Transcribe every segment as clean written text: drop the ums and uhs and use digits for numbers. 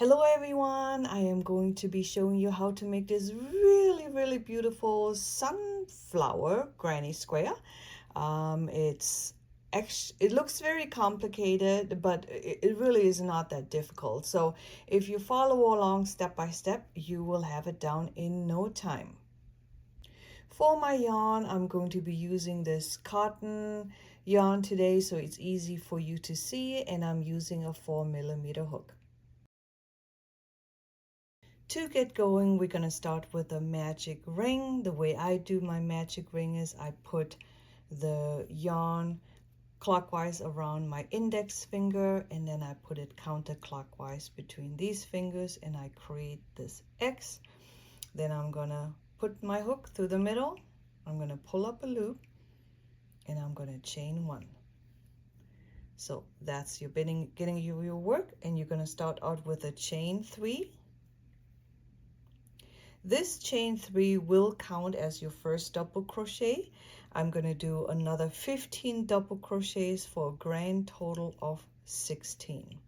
Hello everyone, I am going to be showing you how to make this really beautiful sunflower granny square. It looks very complicated, but it really is not that difficult. So if you follow along step by step, you will have it down in no time. For my yarn, I'm going to be using this cotton yarn today, so it's easy for you to see, and I'm using a 4mm hook. To get going, we're going to start with a magic ring. The way I do my magic ring is I put the yarn clockwise around my index finger, and then I put it counterclockwise between these fingers, and I create this X. Then I'm going to put my hook through the middle. I'm going to pull up a loop, and I'm going to chain one. So that's your getting your work, and you're going to start out with a chain 3. This chain 3 will count as your first double crochet. I'm going to do another 15 double crochets for a grand total of 16.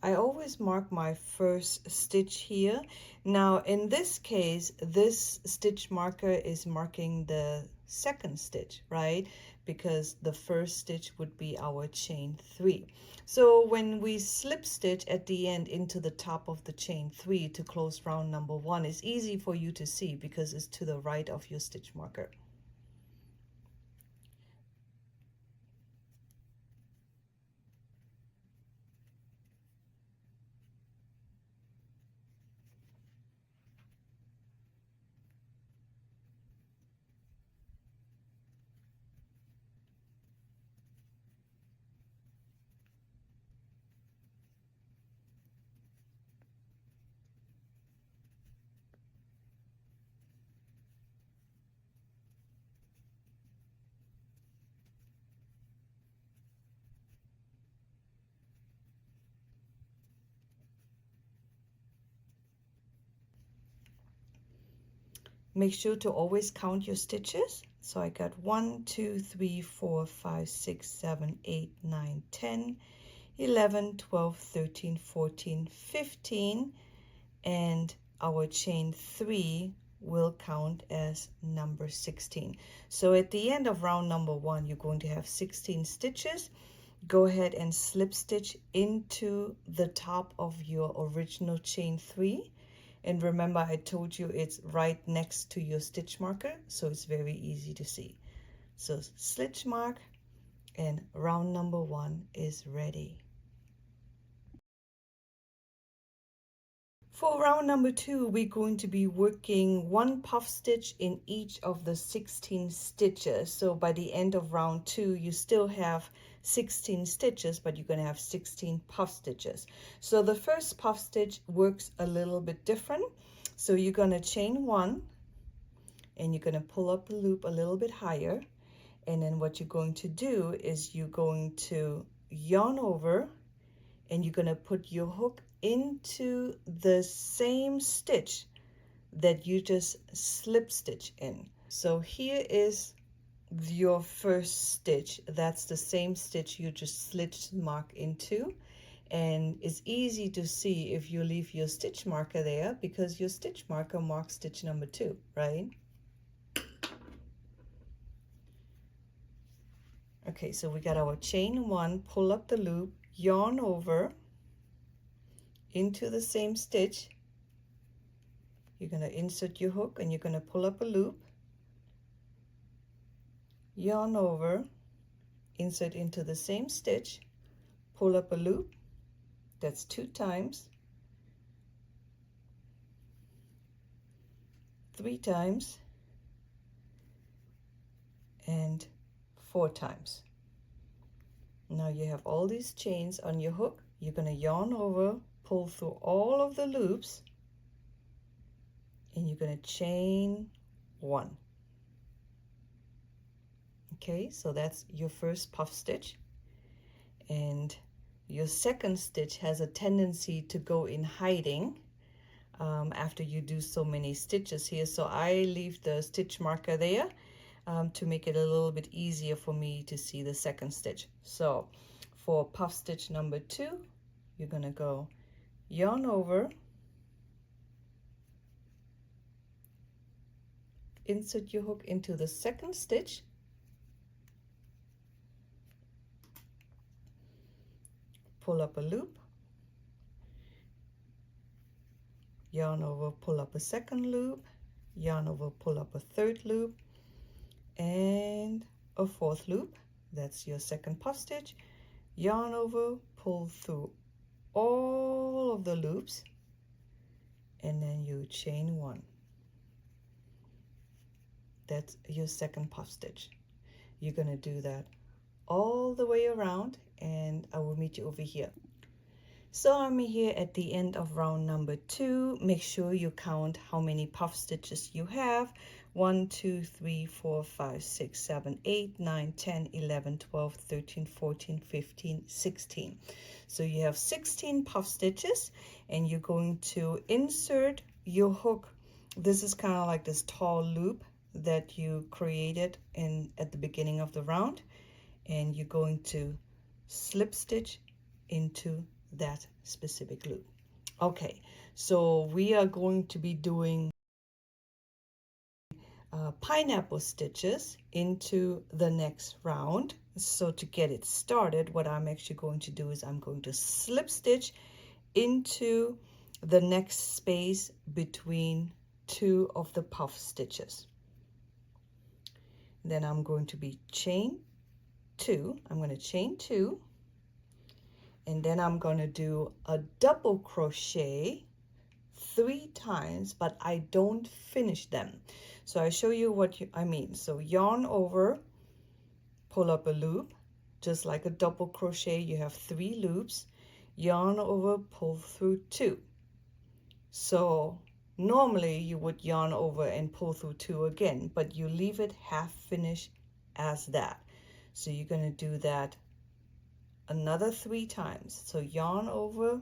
I always mark my first stitch here. Now in this case, this stitch marker is marking the second stitch, right? Because the first stitch would be our chain 3. So when we slip stitch at the end into the top of the chain 3 to close round number 1, it's easy for you to see because it's to the right of your stitch marker. Make sure to always count your stitches. So I got 1, 2, 3, 4, 5, 6, 7, 8, 9, 10, 11, 12, 13, 14, 15, and our chain 3 will count as number 16. So at the end of round number 1, you're going to have 16 stitches. Go ahead and slip stitch into the top of your original chain 3. And remember, I told you it's right next to your stitch marker, so it's very easy to see. So stitch mark, and round number 1 is ready. For round number 2, we're going to be working 1 puff stitch in each of the 16 stitches. So by the end of round 2, you still have 16 stitches, but you're going to have 16 puff stitches. So the first puff stitch works a little bit different. So you're going to chain 1, and you're going to pull up a loop a little bit higher. And then what you're going to do is you're going to yarn over, and you're going to put your hook into the same stitch that you just slip stitch in. So here is your first stitch. That's the same stitch you just stitch mark into, and it's easy to see if you leave your stitch marker there because your stitch marker marks stitch number 2, right? Okay, so we got our chain 1, pull up the loop, yarn over into the same stitch. You're going to insert your hook, and you're going to pull up a loop, yarn over, insert into the same stitch, pull up a loop. That's 2 times, 3 times, and 4 times. Now you have all these chains on your hook. You're going to yarn over, pull through all of the loops, and you're going to chain 1. Okay, so that's your first puff stitch. And your second stitch has a tendency to go in hiding after you do so many stitches here. So I leave the stitch marker there. to make it a little bit easier for me to see the second stitch. So for puff stitch number 2, you're going to go yarn over, insert your hook into the second stitch, pull up a loop, yarn over, pull up a second loop, yarn over, pull up a third loop, and a fourth loop. That's your second puff stitch. Yarn over, pull through all of the loops, and then you chain 1. That's your second puff stitch. You're going to do that all the way around, and I will meet you over here. So I'm here at the end of round number 2. Make sure you count how many puff stitches you have. 1, 2, 3, 4, 5, 6, 7, 8, 9, 10, 11, 12, 13, 14, 15, 16. So you have 16 puff stitches, and you're going to insert your hook. This is kind of like this tall loop that you created at the beginning of the round, and you're going to slip stitch into that specific loop. Okay, so we are going to be doing pineapple stitches into the next round. So to get it started, what I'm actually going to do is I'm going to slip stitch into the next space between 2 of the puff stitches. Then I'm going to be chain 2. I'm going to chain 2, and then I'm going to do a double crochet 3 times, but I don't finish them. So I show you what I mean. So yarn over, pull up a loop, just like a double crochet. You have 3 loops. Yarn over, pull through 2. So normally you would yarn over and pull through 2 again, but you leave it half finished as that. So you're going to do that another 3 times. So yarn over,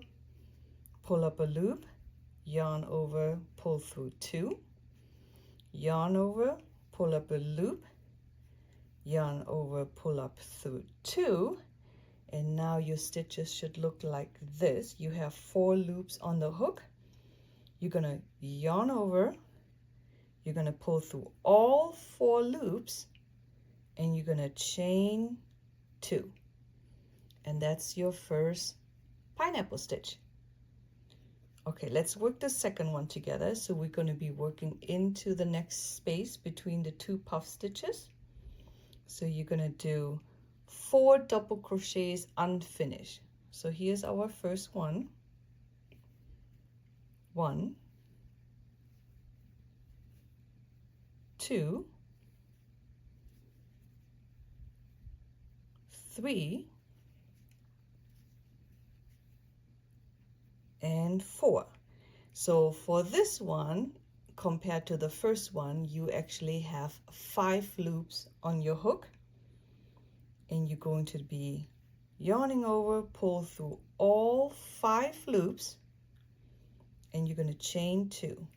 pull up a loop, yarn over, pull through 2, yarn over, pull up a loop, yarn over, pull up through 2, and now your stitches should look like this. You have 4 loops on the hook. You're going to yarn over, you're going to pull through all 4 loops, and you're going to chain 2, and that's your first pineapple stitch. Okay, let's work the second one together. So we're going to be working into the next space between the 2 puff stitches. So you're going to do 4 double crochets unfinished. So here's our first one. 1, 2, 3, and 4. So for this one, compared to the first one, you actually have 5 loops on your hook, and you're going to be yarning over, pull through all 5 loops, and you're going to chain 2,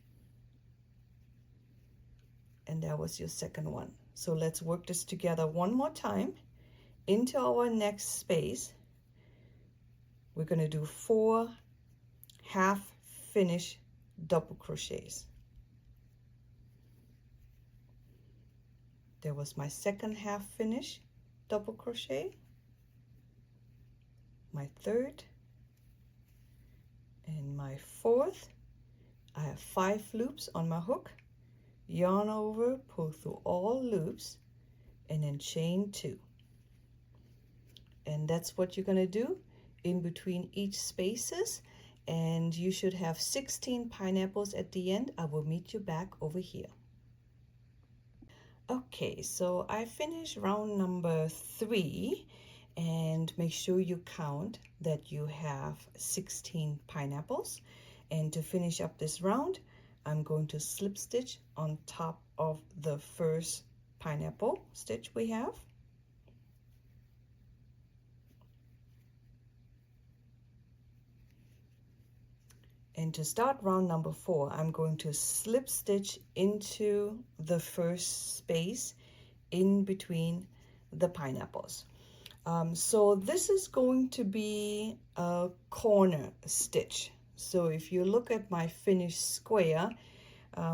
and that was your second one. So let's work this together one more time. Into our next space, we're going to do 4 half finished double crochets. There was my second half finish double crochet, my third, and my fourth. I have 5 loops on my hook, yarn over, pull through all loops, and then chain 2. And that's what you're going to do in between each spaces, and you should have 16 pineapples at the end. I will meet you back over here. Okay, so I finished round number 3, and make sure you count that you have 16 pineapples. And to finish up this round, I'm going to slip stitch on top of the first pineapple stitch we have. And to start round number 4, I'm going to slip stitch into the first space in between the pineapples. So this is going to be a corner stitch. So if you look at my finished square,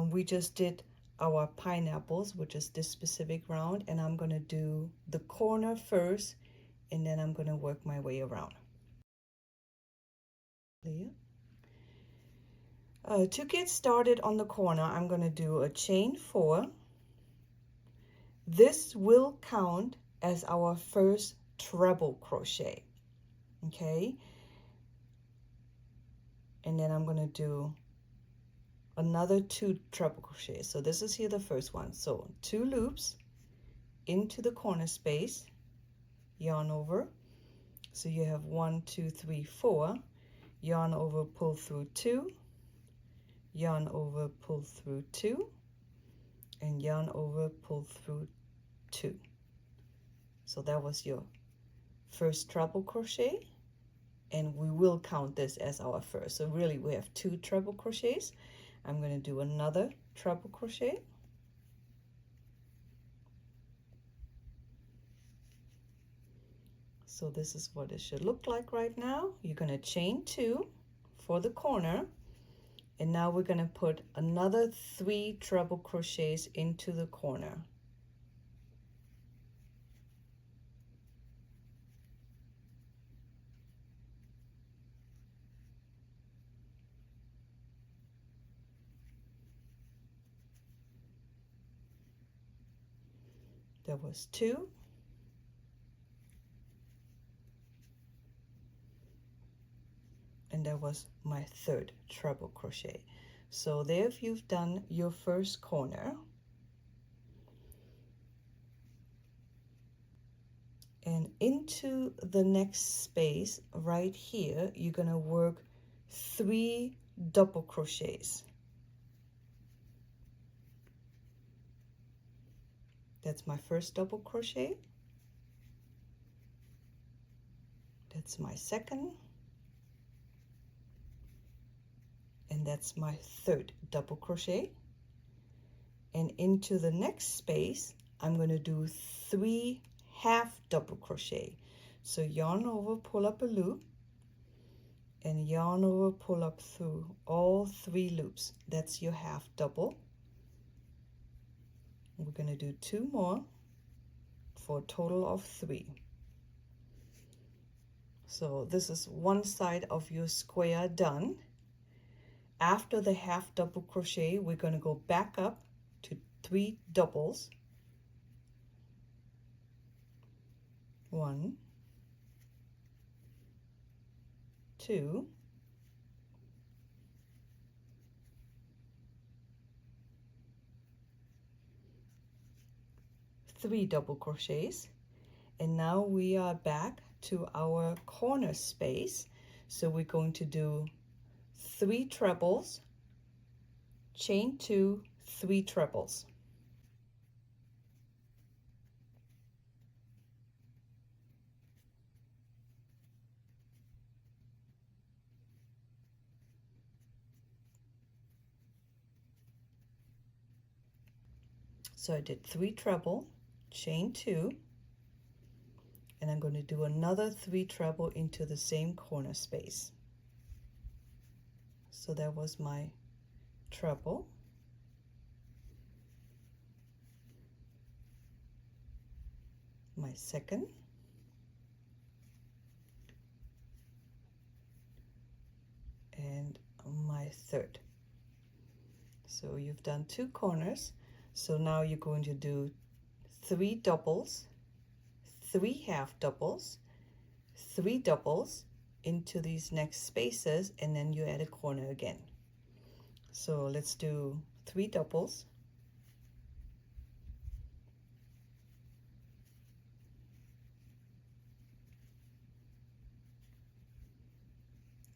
we just did our pineapples, which is this specific round, and I'm going to do the corner first, and then I'm going to work my way around. To get started on the corner, I'm going to do a chain 4. This will count as our first treble crochet, okay? And then I'm going to do another 2 treble crochets. So this is here the first one. So 2 loops into the corner space, yarn over. So you have 1, 2, 3, 4. Yarn over, pull through 2, yarn over, pull through 2, and yarn over, pull through 2. So that was your first treble crochet, and we will count this as our first. So really we have 2 treble crochets. I'm going to do another treble crochet. So this is what it should look like right now. You're going to chain 2 for the corner, and now we're going to put another 3 treble crochets into the corner. There was 2. And that was my 3rd treble crochet. So there you've done your first corner. And into the next space right here, you're going to work 3 double crochets. That's my first double crochet. That's my second. And that's my 3rd double crochet. And into the next space, I'm going to do 3 half double crochet. So yarn over, pull up a loop, and yarn over, pull up through all 3 loops. That's your half double. We're going to do 2 more for a total of 3. So this is one side of your square done. After the half double crochet, we're going to go back up to 3 doubles. 1, 2, 3 double crochets, and now we are back to our corner space. So we're going to do 3 trebles, chain 2, 3 trebles. So I did 3 treble, chain 2, and I'm going to do another 3 treble into the same corner space. So that was my treble. My second. And my 3rd. So you've done 2 corners. So now you're going to do 3 doubles, 3 half doubles, 3 doubles into these next spaces, and then you add a corner again. So let's do 3 doubles.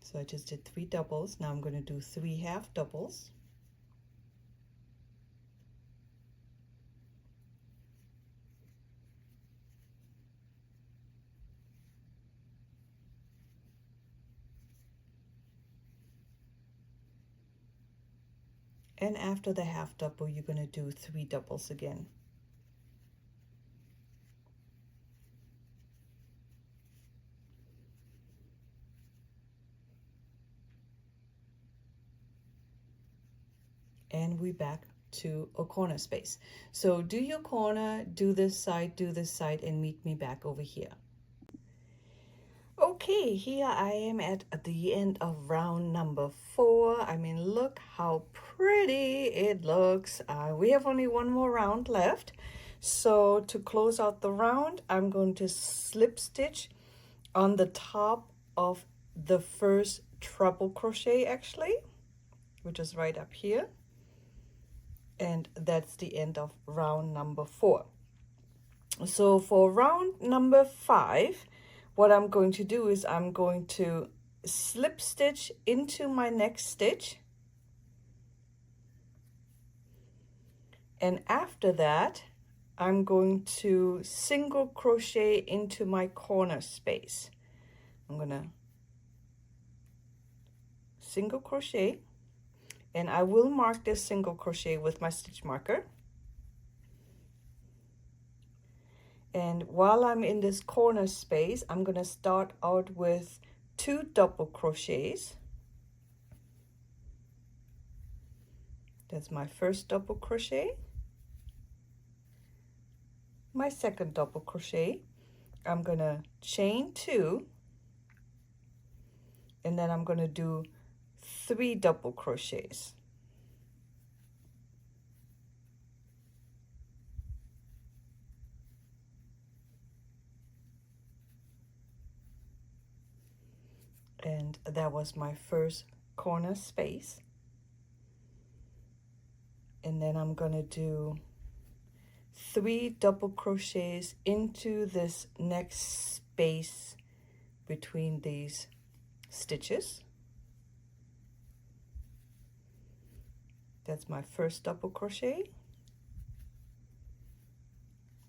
So I just did 3 doubles. Now I'm going to do 3 half doubles. And after the half double, you're going to do 3 doubles again. and we back to a corner space. So do your corner, do this side, and meet me back over here. Okay, here I am at the end of round number 4. I mean, look how pretty it looks. We have only one more round left. So to close out the round, I'm going to slip stitch on the top of the first treble crochet actually, which is right up here. And that's the end of round number 4. So for round number 5, what I'm going to do is I'm going to slip stitch into my next stitch, and after that I'm going to single crochet into my corner space. I'm gonna single crochet, and I will mark this single crochet with my stitch marker. And while I'm in this corner space, I'm going to start out with 2 double crochets. That's my first double crochet. My second double crochet. I'm going to chain 2, and then I'm going to do 3 double crochets. And that was my first corner space. And then I'm going to do 3 double crochets into this next space between these stitches. That's my first double crochet.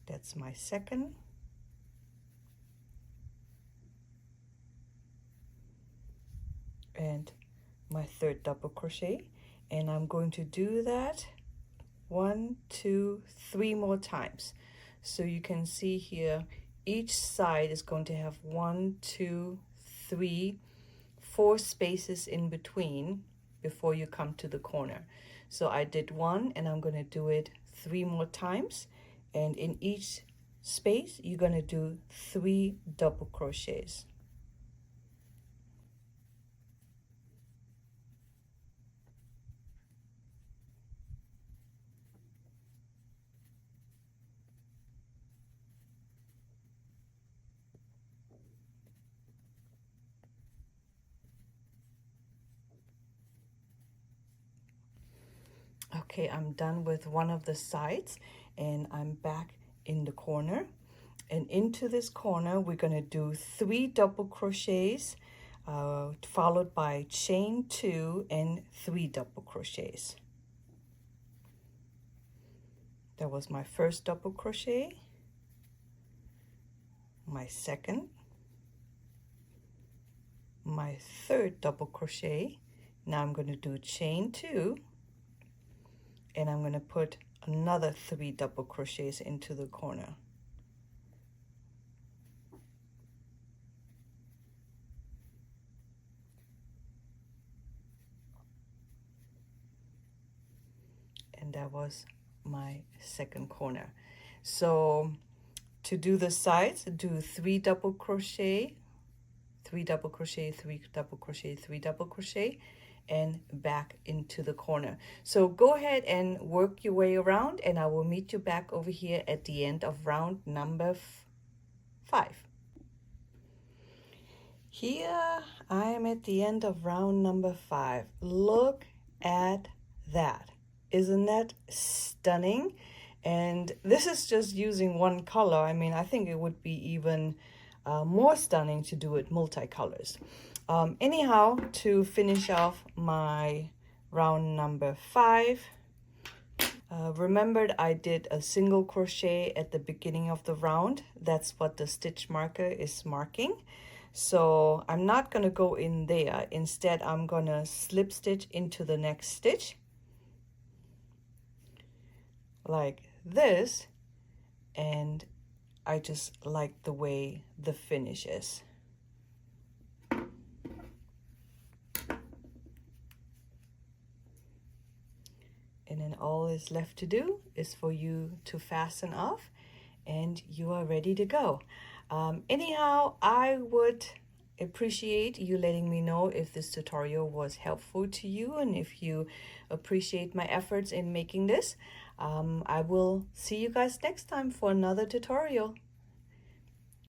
That's my second. And my third double crochet. And I'm going to do that 1, 2, 3 more times. So you can see here, each side is going to have 1, 2, 3, 4 spaces in between before you come to the corner. So I did 1, and I'm going to do it 3 more times, and in each space you're going to do 3 double crochets. Okay, I'm done with one of the sides, and I'm back in the corner. And into this corner, we're going to do 3 double crochets, followed by chain 2 and 3 double crochets. That was my first double crochet, my second, my third double crochet. Now I'm going to do chain 2, and I'm going to put another 3 double crochets into the corner. And that was my second corner. So to do the sides, do 3 double crochet, 3 double crochet, 3 double crochet, 3 double crochet, and back into the corner. So go ahead and work your way around, and I will meet you back over here at the end of round number 5. Here I am at the end of round number 5. Look at that. Isn't that stunning? And this is just using one color. I mean, I think it would be even more stunning to do it multicolors. Anyhow, to finish off my round number 5, remembered I did a single crochet at the beginning of the round. That's what the stitch marker is marking. So I'm not going to go in there. Instead, I'm going to slip stitch into the next stitch like this, and I just like the way the finish is. And then all is left to do is for you to fasten off and you are ready to go. Anyhow, I would appreciate you letting me know if this tutorial was helpful to you and if you appreciate my efforts in making this. I will see you guys next time for another tutorial.